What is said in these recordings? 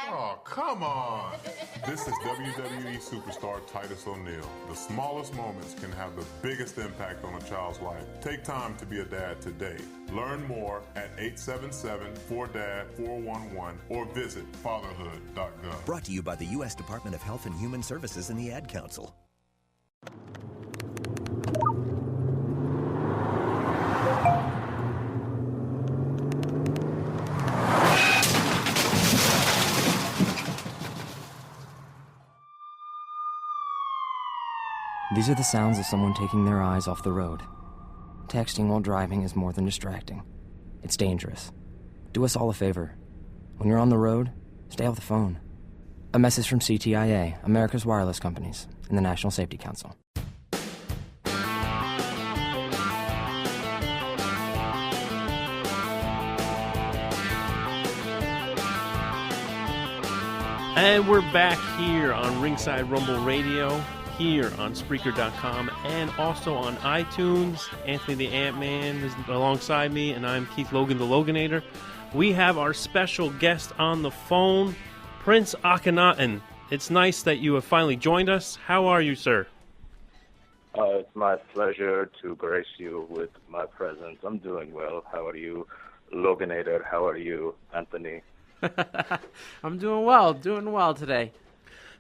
Oh, come on. This is WWE superstar Titus O'Neil. The smallest moments can have the biggest impact on a child's life. Take time to be a dad today. Learn more at 877-4DAD-411 or visit fatherhood.gov. Brought to you by the U.S. Department of Health and Human Services and the Ad Council. These are the sounds of someone taking their eyes off the road. Texting while driving is more than distracting. It's dangerous. Do us all a favor. When you're on the road, stay off the phone. A message from CTIA, America's Wireless Companies, and the National Safety Council. And we're back here on Ringside Rumble Radio, here on Spreaker.com, and also on iTunes. Anthony the Ant-Man is alongside me, and I'm Keith Logan the Loganator. We have our special guest on the phone, Prince Akkanatan. It's nice that you have finally joined us. How are you, sir? It's my pleasure to grace you with my presence. I'm doing well. How are you, Loganator? How are you, Anthony? I'm doing well today.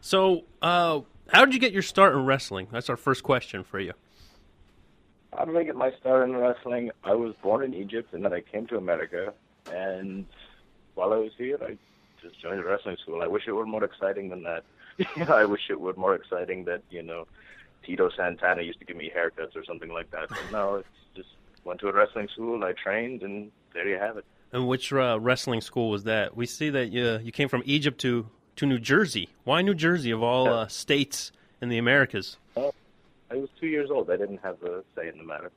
So, how did you get your start in wrestling? That's our first question for you. How did I get my start in wrestling? I was born in Egypt, and then I came to America, and while I was here, I just joined a wrestling school. I wish it were more exciting than that. I wish it were more exciting that, Tito Santana used to give me haircuts or something like that. But no, it's just went to a wrestling school, and I trained, and there you have it. And which wrestling school was that? We see that you came from Egypt to New Jersey. Why New Jersey of all states in the Americas? I was 2 years old. I didn't have a say in the matter.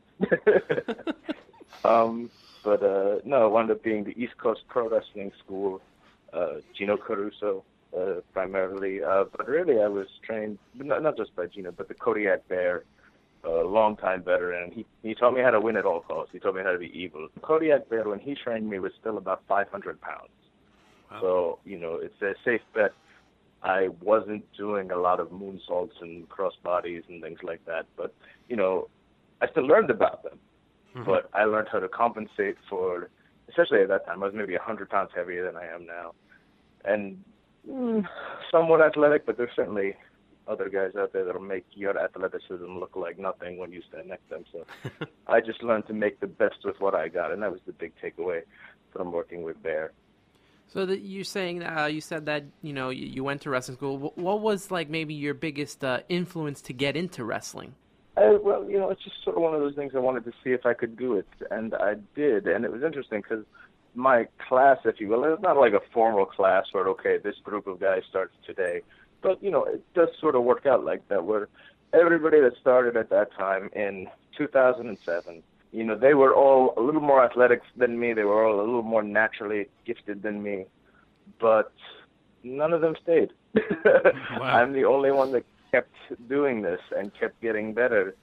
No, it wound up being the East Coast Pro Wrestling School, Gino Caruso primarily. But really, I was trained, not just by Gino, but the Kodiak Bear, a long-time veteran. He taught me how to win at all costs. He taught me how to be evil. Kodiak Bear, when he trained me, was still about 500 pounds. Wow. So, it's a safe bet I wasn't doing a lot of moonsaults and crossbodies and things like that. But, I still learned about them. Mm-hmm. But I learned how to compensate for, especially at that time, I was maybe 100 pounds heavier than I am now. And somewhat athletic, but there's certainly other guys out there that'll make your athleticism look like nothing when you stand next to them. So I just learned to make the best with what I got, and that was the big takeaway from working with Bear. So that you're saying, you said that, you went to wrestling school. What was, maybe your biggest influence to get into wrestling? Well, it's just sort of one of those things I wanted to see if I could do it, and I did. And it was interesting because my class, if you will, it's not like a formal class where, okay, this group of guys starts today. But, it does sort of work out like that, where everybody that started at that time in 2007, they were all a little more athletic than me. They were all a little more naturally gifted than me. But none of them stayed. Wow. I'm the only one that kept doing this and kept getting better.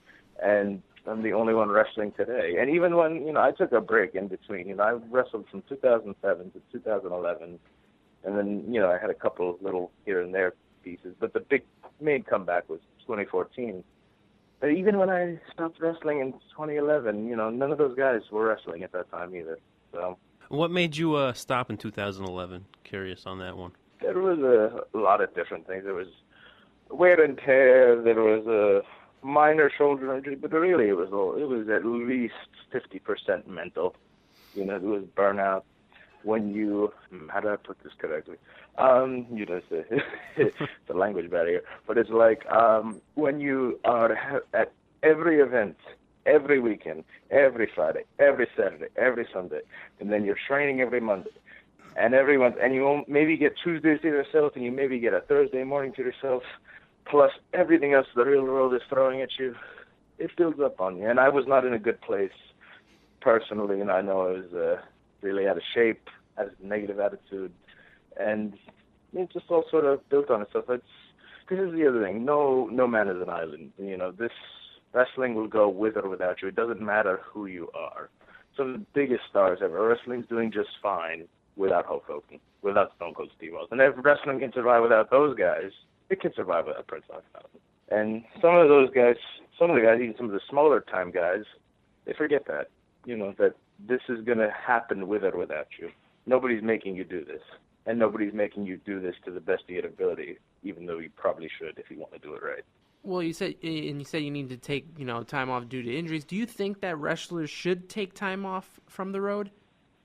And I'm the only one wrestling today. And even when, I took a break in between, I wrestled from 2007 to 2011. And then, I had a couple little here and there pieces, but the main comeback was 2014. But even when I stopped wrestling in 2011, none of those guys were wrestling at that time either. So, what made you stop in 2011? Curious on that one. There was a lot of different things. There was wear and tear. There was a minor shoulder injury, but really it was at least 50% mental. It was burnout. When you, how do I put this correctly? It's a language barrier, but it's like when you are at every event, every weekend, every Friday, every Saturday, every Sunday, and then you're training every Monday, and every month, and you won't maybe get Tuesdays to yourself, and you maybe get a Thursday morning to yourself, plus everything else the real world is throwing at you, it builds up on you. And I was not in a good place personally, and I know I was really out of shape, had a negative attitude, and it just all sort of built on itself. This is the other thing. No man is an island. This wrestling will go with or without you. It doesn't matter who you are. Some of the biggest stars ever. Wrestling's doing just fine without Hulk Hogan, without Stone Cold Steve Austin. And if wrestling can survive without those guys, it can survive without Prince Akkanatan. And some of the guys, even some of the smaller time guys, they forget that, that this is going to happen with or without you. Nobody's making you do this. And nobody's making you do this to the best of your ability, even though you probably should if you want to do it right. Well, you said you need to take, time off due to injuries. Do you think that wrestlers should take time off from the road?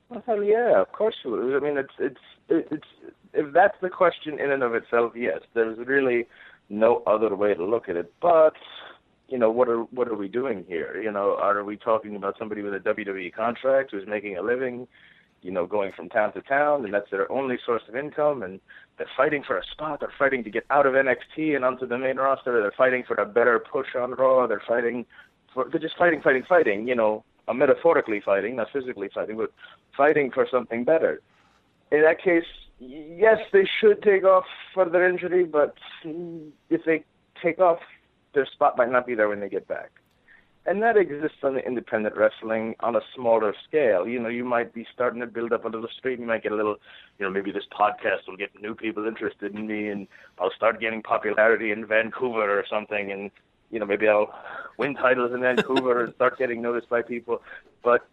Well, hell yeah, of course you would. I mean, it's if that's the question in and of itself, yes. There's really no other way to look at it. But what are we doing here? Are we talking about somebody with a WWE contract who's making a living, going from town to town, and that's their only source of income, and they're fighting for a spot, they're fighting to get out of NXT and onto the main roster, they're fighting for a better push on Raw, they're just fighting, metaphorically fighting, not physically fighting, but fighting for something better. In that case, yes, they should take off for their injury, but if they take off, their spot might not be there when they get back. And that exists on the independent wrestling on a smaller scale. You might be starting to build up a little stream. You might get a little, maybe this podcast will get new people interested in me, and I'll start getting popularity in Vancouver or something, and, maybe I'll win titles in Vancouver and start getting noticed by people. But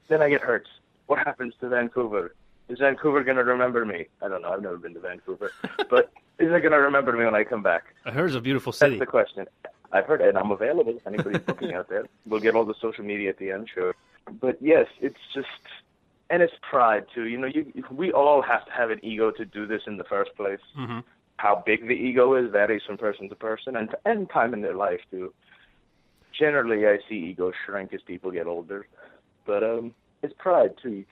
then I get hurt. What happens to Vancouver? Is Vancouver going to remember me? I don't know. I've never been to Vancouver. But is it going to remember me when I come back? I heard it's a beautiful city. That's the question. I've heard it, and I'm available. If anybody's booking out there, we'll get all the social media at the end, sure. But yes, it's just, and it's pride too. We all have to have an ego to do this in the first place. Mm-hmm. How big the ego is varies from person to person, and time in their life too. Generally, I see ego shrink as people get older, but it's pride too.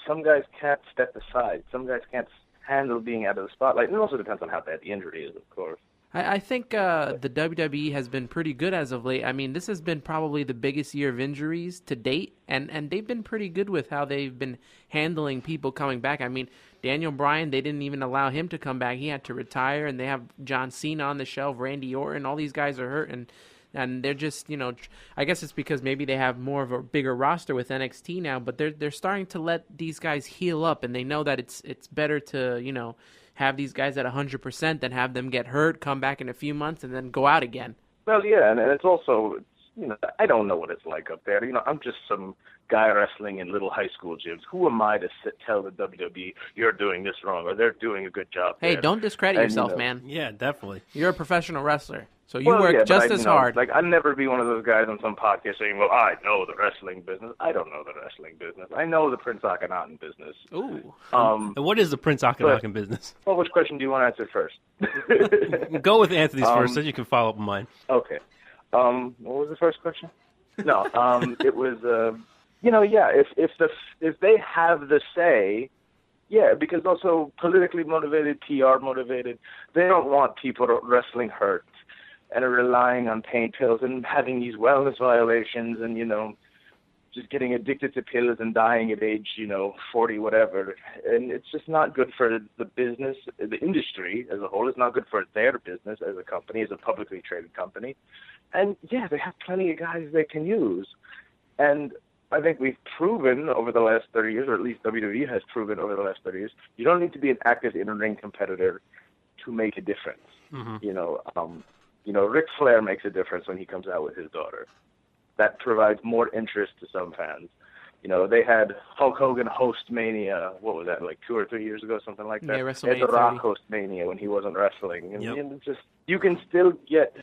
Some guys can't step aside. Some guys can't handle being out of the spotlight. And it also depends on how bad the injury is, of course. I think the WWE has been pretty good as of late. I mean, this has been probably the biggest year of injuries to date, and they've been pretty good with how they've been handling people coming back. I mean, Daniel Bryan, they didn't even allow him to come back. He had to retire, and they have John Cena on the shelf, Randy Orton. All these guys are hurt, and they're just, I guess it's because maybe they have more of a bigger roster with NXT now, but they're starting to let these guys heal up, and they know that it's better to, have these guys at 100% than have them get hurt, come back in a few months, and then go out again. Well, yeah, and it's also, I don't know what it's like up there. I'm just some guy wrestling in little high school gyms. Who am I to tell the WWE, you're doing this wrong, or they're doing a good job Hey, there? Don't discredit yourself, man. Yeah, definitely. You're a professional wrestler, so you work just as hard. Like, I'd never be one of those guys on some podcast saying, well, I know the wrestling business. I don't know the wrestling business. I know the Prince Akkanatan business. Ooh. And what is the Prince Akkanatan business? Well, which question do you want to answer first? Go with Anthony's first, then you can follow up with mine. Okay. What was the first question? No, it was, if they have the say, yeah, because also politically motivated, PR motivated, they don't want people wrestling hurt and are relying on pain pills and having these wellness violations and, just getting addicted to pills and dying at age, 40, whatever. And it's just not good for the business, the industry as a whole. It's not good for their business as a company, as a publicly traded company. And, yeah, they have plenty of guys they can use. And I think we've proven over the last 30 years, or at least WWE has proven over the last 30 years, you don't need to be an active in-ring competitor to make a difference. Mm-hmm. Ric Flair makes a difference when he comes out with his daughter. That provides more interest to some fans. They had Hulk Hogan host Mania, what was that, like 2 or 3 years ago, something like that? Yeah, WrestleMania They had The Rock 30. host Mania when he wasn't wrestling. And, Yep. it's just, you can still get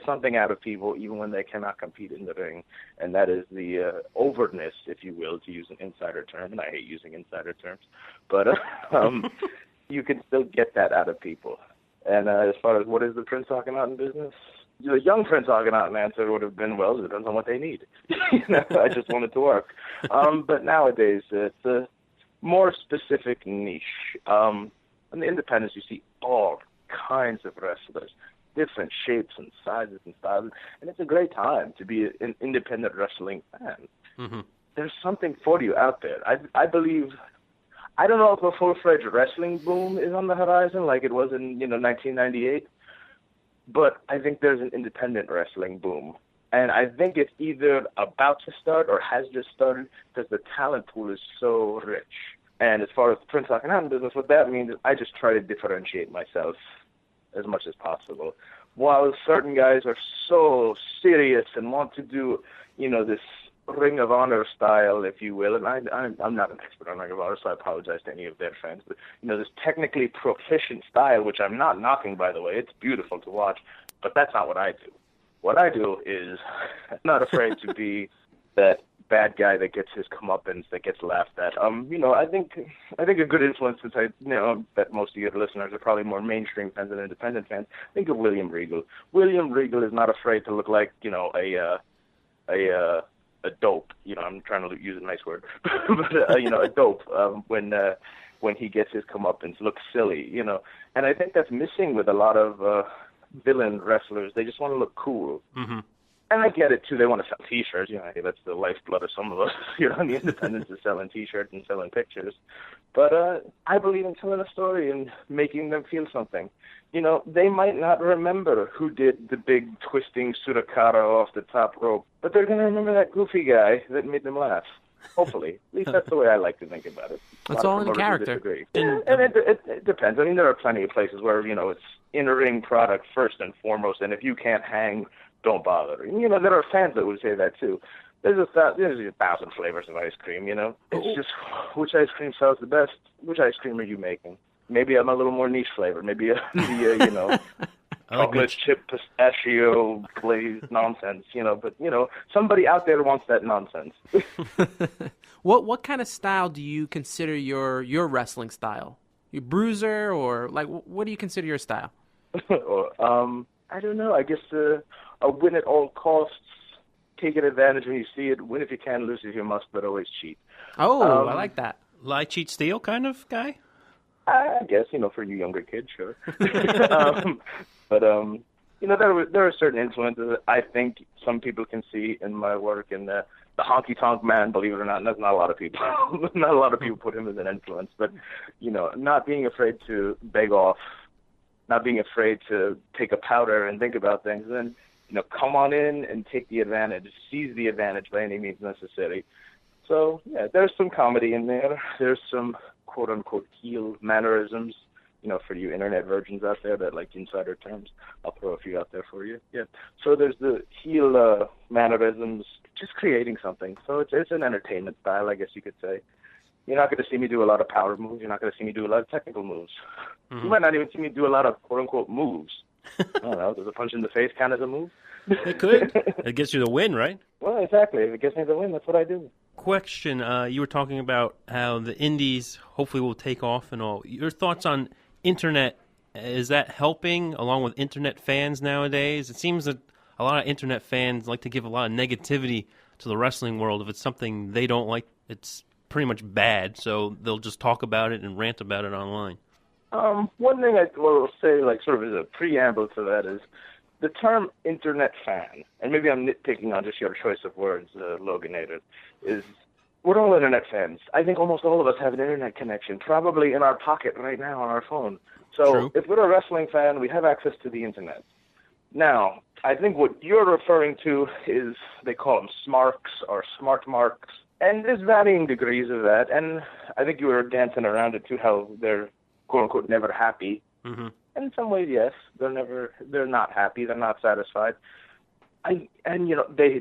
something out of people even when they cannot compete in the ring, and that is the overness, if you will, to use an insider term, and I hate using insider terms, but you can still get that out of people. And as far as what is the Prince Akkanatan business, the young Prince Akkanatan answer would have been, well, it depends on what they need. I just want it to work. But nowadays, it's a more specific niche. On the independents, you see all kinds of wrestlers, different shapes and sizes and styles, and it's a great time to be an independent wrestling fan. Mm-hmm. There's something for you out there. I believe, I don't know if a full-fledged wrestling boom is on the horizon like it was in 1998, but I think there's an independent wrestling boom. And I think it's either about to start or has just started because the talent pool is so rich. And as far as the Prince Akkanatan business, what that means is I just try to differentiate myself as much as possible. While certain guys are so serious and want to do, this Ring of Honor style, if you will, and I'm not an expert on Ring of Honor, so I apologize to any of their fans, but, this technically proficient style, which I'm not knocking, by the way, it's beautiful to watch, but that's not what I do. What I do is I'm not afraid to be that bad guy that gets his comeuppance, that gets laughed at. I think a good influence, since I bet most of your listeners are probably more mainstream fans than independent fans. Think of William Regal. William Regal is not afraid to look like a dope. I'm trying to use a nice word, but a dope when he gets his comeuppance, looks silly. And I think that's missing with a lot of villain wrestlers. They just want to look cool. Mm-hmm. And I get it, too. They want to sell T-shirts. That's the lifeblood of some of us. The independents is selling T-shirts and selling pictures. But I believe in telling a story and making them feel something. They might not remember who did the big twisting Surakara off the top rope, but they're going to remember that goofy guy that made them laugh. Hopefully. At least that's the way I like to think about it. It's all in the character. And it depends. I mean, there are plenty of places where, it's in-ring product first and foremost, and if you can't hang, don't bother. There are fans that would say that too. There's a thousand flavors of ice cream. It's just which ice cream sells the best. Which ice cream are you making? Maybe I'm a little more niche flavor. Maybe chocolate chip pistachio glazed nonsense. But somebody out there wants that nonsense. What kind of style do you consider your wrestling style? You bruiser, or what do you consider your style? I don't know. I guess a win at all costs, take advantage when you see it, win if you can, lose if you must, but always cheat. Oh, I like that. Lie, cheat, steal kind of guy? I guess, for you younger kids, sure. But there are certain influences that I think some people can see in my work, and the honky-tonk man, believe it or not, and that's not a lot of people. Not a lot of people put him as an influence, but, not being afraid to beg off, not being afraid to take a powder and think about things, and then, come on in and take the advantage, seize the advantage by any means necessary. So, yeah, there's some comedy in there. There's some quote-unquote heel mannerisms, for you internet virgins out there that like insider terms. I'll throw a few out there for you. Yeah. So there's the heel mannerisms, just creating something. So it's an entertainment style, I guess you could say. You're not going to see me do a lot of power moves. You're not going to see me do a lot of technical moves. Mm-hmm. You might not even see me do a lot of quote-unquote moves. I don't know. Does a punch in the face count as a move? It could. It gets you the win, right? Well, exactly. If it gets me the win, that's what I do. Question. You were talking about how the indies hopefully will take off and all. Your thoughts on internet, is that helping along with internet fans nowadays? It seems that a lot of internet fans like to give a lot of negativity to the wrestling world. If it's something they don't like, it's pretty much bad, so they'll just talk about it and rant about it online. One thing I will say, sort of as a preamble to that, is the term internet fan, and maybe I'm nitpicking on just your choice of words, Loganator, is we're all internet fans. I think almost all of us have an internet connection, probably in our pocket right now on our phone. So True. If we're a wrestling fan, we have access to the internet. Now, I think what you're referring to is, they call them smarks or smart marks, and there's varying degrees of that, and I think you were dancing around it too, how they're quote-unquote never happy. Mm-hmm. And in some ways, yes, they're not happy, they're not satisfied. They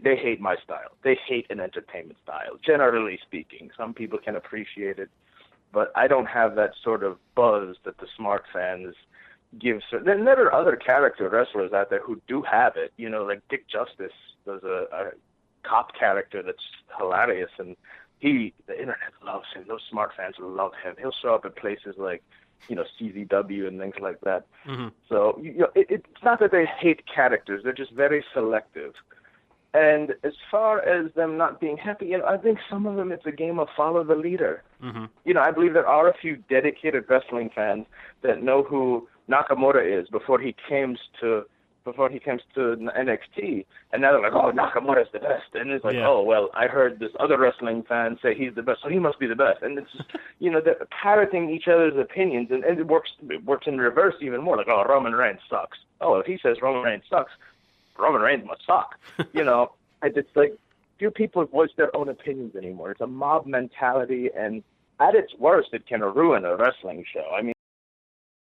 hate my style. They hate an entertainment style, generally speaking. Some people can appreciate it, but I don't have that sort of buzz that the smart fans give. Then there are other character wrestlers out there who do have it. Like Dick Justice does a cop character that's hilarious, and the internet loves him. Those smart fans love him. He'll show up at places like, CZW and things like that. Mm-hmm. So, it's not that they hate characters. They're just very selective. And as far as them not being happy, I think some of them, it's a game of follow the leader. Mm-hmm. I believe there are a few dedicated wrestling fans that know who Nakamura is before he comes to NXT, and now they're like, oh, Nakamura's the best, and it's like, oh, well, I heard this other wrestling fan say he's the best, so he must be the best, and it's just, they're parroting each other's opinions, and it works in reverse even more, like, oh, Roman Reigns sucks. Oh, if he says Roman Reigns sucks, Roman Reigns must suck. It's like, few people voice their own opinions anymore. It's a mob mentality, and at its worst, it can ruin a wrestling show. I mean,